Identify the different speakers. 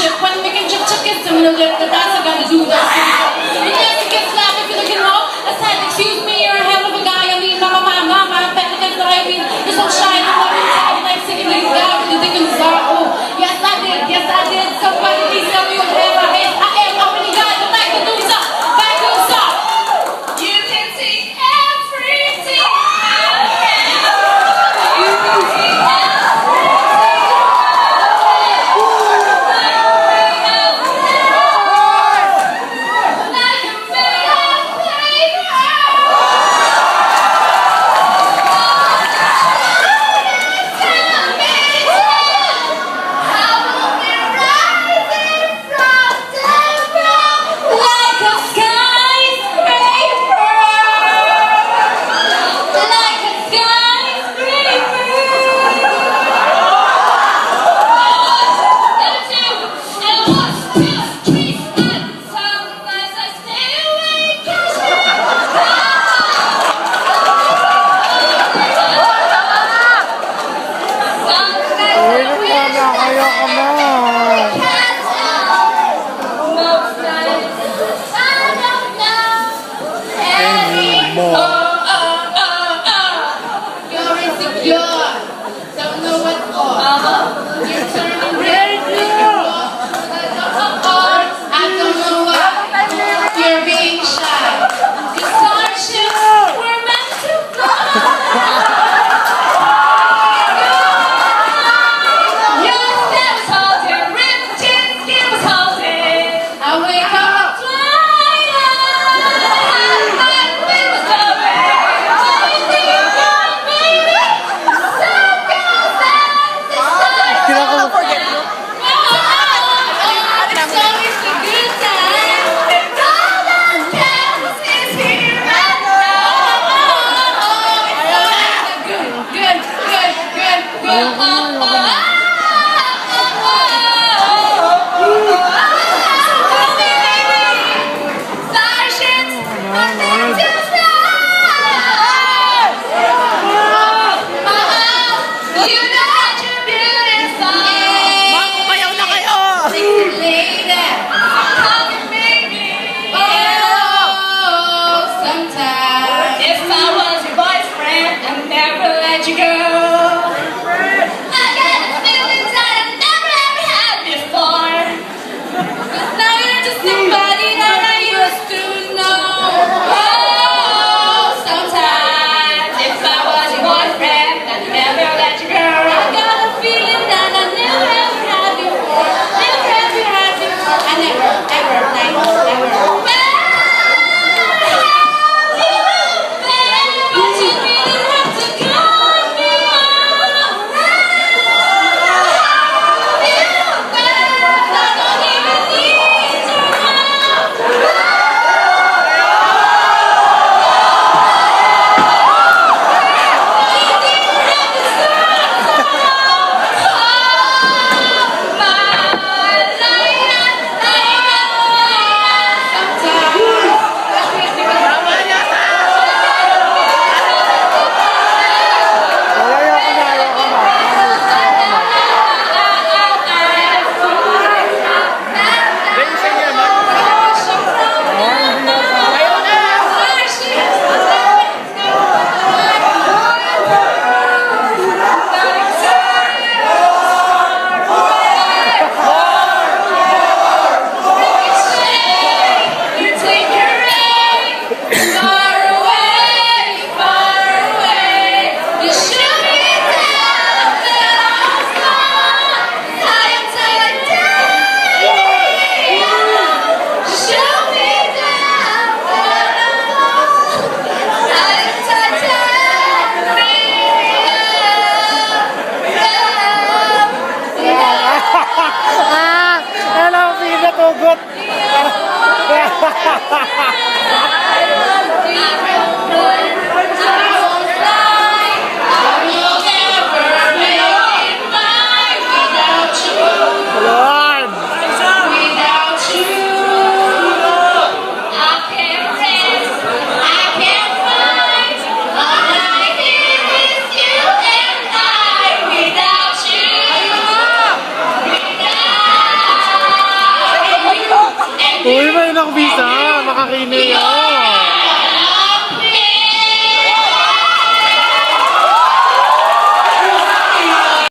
Speaker 1: chip. When we can chip kiss him, he'll lift the dance. I gotta do that. You guys get slapped if you're looking low. I said, excuse me, you're a hell of a guy. I mean, mama, I'm better than I mean, you're so shy. I'm like singing these guys. You think it's oh, yes I did. Somebody please tell me what the hell I am. How many guys are like to do stuff? Back to stuff. You can see everything. You can see
Speaker 2: walang visa. Makakini yan.